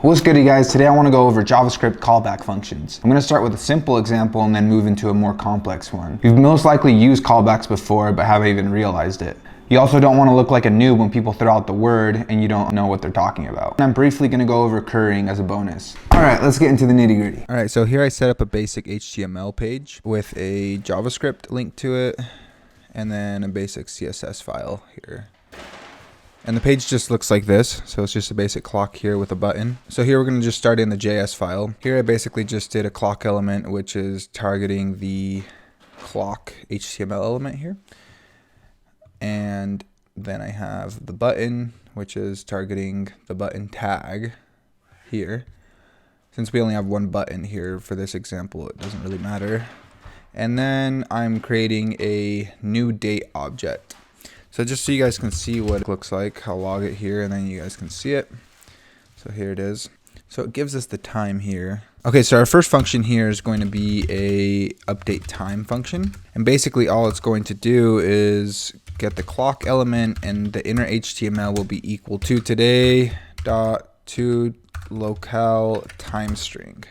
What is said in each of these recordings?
What's good, you guys? Today I want to go over JavaScript callback functions. I'm going to start with a simple example and then move into a more complex one. You've most likely used callbacks before but haven't even realized it. You also don't want to look like a noob when people throw out the word and you don't know what they're talking about. And I'm briefly going to go over currying as a bonus. Alright, let's get into the nitty gritty. Alright, so here I set up a basic HTML page with a JavaScript link to it and then a basic CSS file here. And the page just looks like this. So it's just a basic clock here with a button. So here we're going to just start in the JS file. Here I basically just did a clock element, which is targeting the clock HTML element here. And then I have the button, which is targeting the button tag here. Since we only have one button here for this example, it doesn't really matter. And then I'm creating a new date object. So just so you guys can see what it looks like, I'll log it here and then you guys can see it. So here it is. So it gives us the time here. Okay, so our first function here is going to be a update time function. And basically all it's going to do is get the clock element and the inner HTML will be equal to today.to locale time string.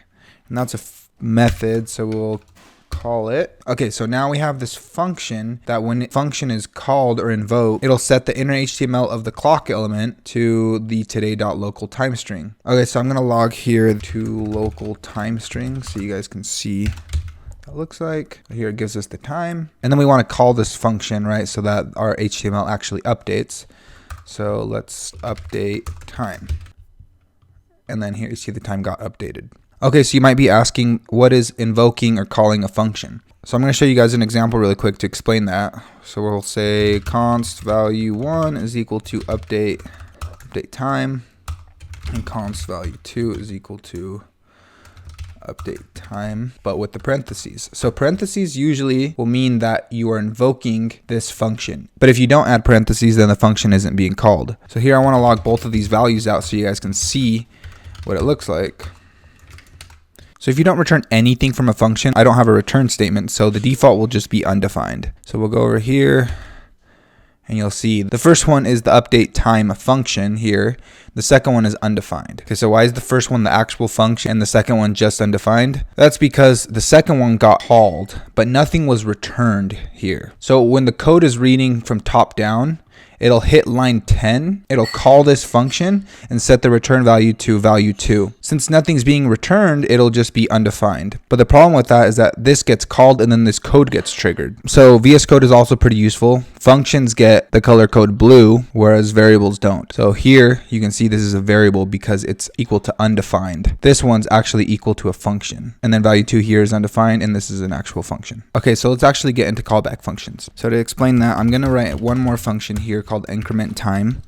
And that's a method, so we'll call it. Okay, so now we have this function that when the function is called or invoked, it'll set the inner HTML of the clock element to the today.local time string. Okay, so I'm gonna log here to local time string so you guys can see what it looks like. Here it gives us the time. And then we want to call this function, right, so that our HTML actually updates. So let's update time. And then here you see the time got updated. Okay, so you might be asking, what is invoking or calling a function? So I'm going to show you guys an example really quick to explain that. So we'll say const value 1 is equal to update time, and const value 2 is equal to update time, but with the parentheses. So parentheses usually will mean that you are invoking this function. But if you don't add parentheses, then the function isn't being called. So here I want to log both of these values out so you guys can see what it looks like. So if you don't return anything from a function, I don't have a return statement, so the default will just be undefined. So we'll go over here and you'll see the first one is the update time function here. The second one is undefined. Okay, so why is the first one the actual function and the second one just undefined? That's because the second one got called, but nothing was returned here. So when the code is reading from top down, it'll hit line 10, it'll call this function and set the return value to value 2. Since nothing's being returned, it'll just be undefined. But the problem with that is that this gets called and then this code gets triggered. So VS Code is also pretty useful. Functions get the color code blue, whereas variables don't. So here you can see this is a variable because it's equal to undefined. This one's actually equal to a function. And then value 2 here is undefined and this is an actual function. Okay, so let's actually get into callback functions. So to explain that, I'm gonna write one more function here called increment time.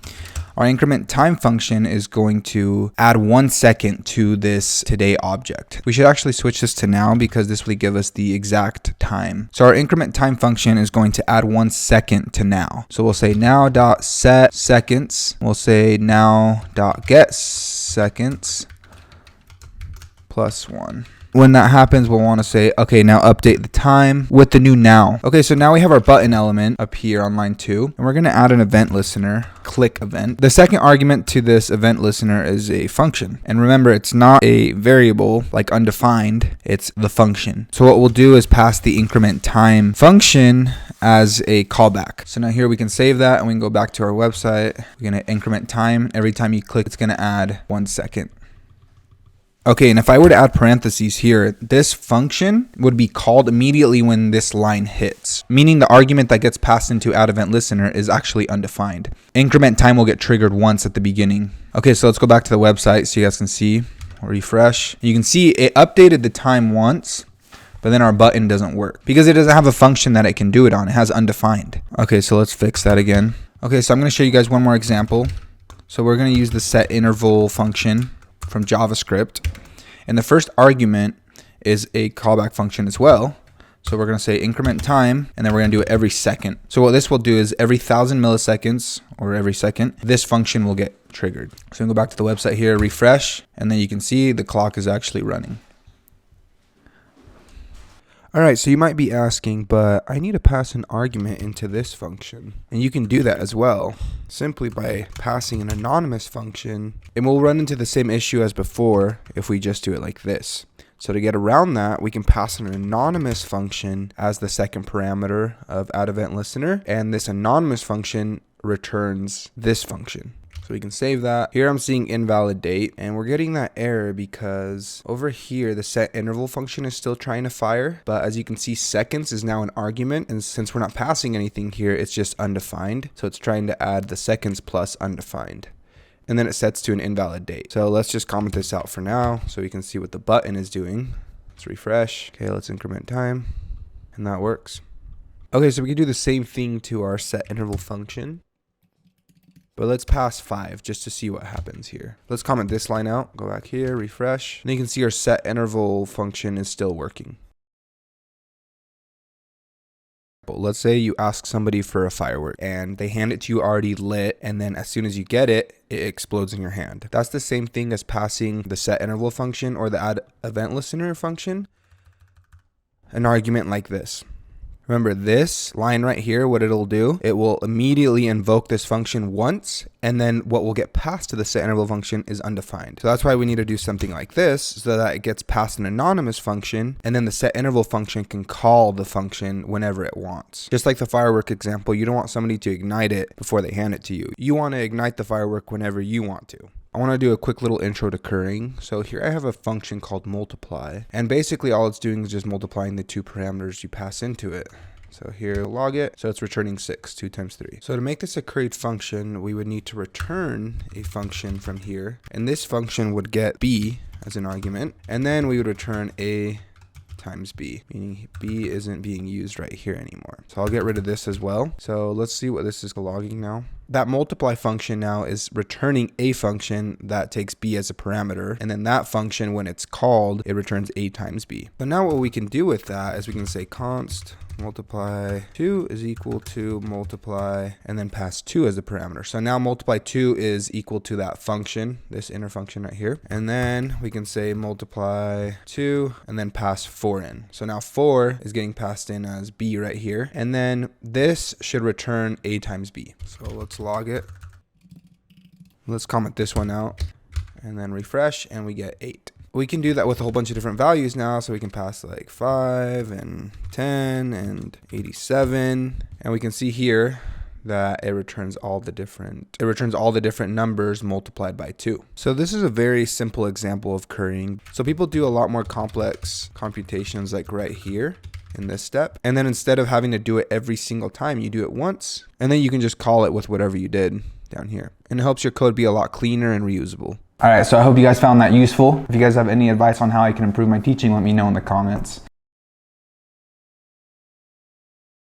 Our increment time function is going to add 1 second to this today object. We should actually switch this to now because this will give us the exact time. So our increment time function is going to add 1 second to now. So we'll say now.set seconds. We'll say now.get seconds plus 1. When that happens, we'll want to say, okay, now update the time with the new now. Okay, so now we have our button element up here on line 2, and we're going to add an event listener, click event. The second argument to this event listener is a function. And remember, it's not a variable like undefined, it's the function. So what we'll do is pass the increment time function as a callback. So now here we can save that and we can go back to our website. We're going to increment time. Every time you click, it's going to add 1 second. Okay, and if I were to add parentheses here, this function would be called immediately when this line hits, meaning the argument that gets passed into add event listener is actually undefined. Increment time will get triggered once at the beginning. Okay, so let's go back to the website so you guys can see. Refresh. You can see it updated the time once, but then our button doesn't work because it doesn't have a function that it can do it on. It has undefined. Okay, so let's fix that again. Okay, so I'm going to show you guys one more example. So we're going to use the set interval function from JavaScript, and the first argument is a callback function as well. So we're going to say increment time, and then we're going to do it every second. So what this will do is every 1,000 milliseconds or every second, this function will get triggered. So we go back to the website here, refresh, and then you can see the clock is actually running. All right, so you might be asking, but I need to pass an argument into this function. And you can do that as well, simply by passing an anonymous function. And we'll run into the same issue as before if we just do it like this. So to get around that, we can pass an anonymous function as the second parameter of add-event-listener. And this anonymous function returns this function. So we can save that. Here I'm seeing invalid date, and we're getting that error because over here the set interval function is still trying to fire, but as you can see, seconds is now an argument, and since we're not passing anything here, it's just undefined. So it's trying to add the seconds plus undefined. And then it sets to an invalid date. So let's just comment this out for now so we can see what the button is doing. Let's refresh. Okay, let's increment time, and that works. Okay, so we can do the same thing to our set interval function. But let's pass 5 just to see what happens here. Let's comment this line out, go back here, refresh. And you can see our set interval function is still working. But let's say you ask somebody for a firework and they hand it to you already lit, and then as soon as you get it, it explodes in your hand. That's the same thing as passing the set interval function or the add event listener function an argument like this. Remember this line right here, what it'll do, it will immediately invoke this function once, and then what will get passed to the set interval function is undefined. So that's why we need to do something like this so that it gets passed an anonymous function, and then the set interval function can call the function whenever it wants. Just like the firework example, you don't want somebody to ignite it before they hand it to you. You want to ignite the firework whenever you want to. I want to do a quick little intro to currying. So here I have a function called multiply, and basically all it's doing is just multiplying the two parameters you pass into it. So here, log it. So it's returning 6, 2 times 3. So to make this a curried function, we would need to return a function from here, and this function would get b as an argument, and then we would return a times b, meaning b isn't being used right here anymore. So I'll get rid of this as well. So let's see what this is logging now. That multiply function now is returning a function that takes b as a parameter, and then that function, when it's called, it returns a times b. But now what we can do with that is we can say const multiply 2 is equal to multiply, and then pass 2 as a parameter. So now multiply 2 is equal to that function, this inner function right here. And then we can say multiply 2 and then pass 4 in. So now 4 is getting passed in as b right here. And then this should return a times b. So let's log it. Let's comment this one out and then refresh, and we get 8. We can do that with a whole bunch of different values now, so we can pass like 5 and 10 and 87, and we can see here that it returns all the different numbers multiplied by 2. So this is a very simple example of currying. So people do a lot more complex computations like right here in this step, and then instead of having to do it every single time, you do it once, and then you can just call it with whatever you did down here, and it helps your code be a lot cleaner and reusable. All right, so I hope you guys found that useful. If you guys have any advice on how I can improve my teaching, let me know in the comments.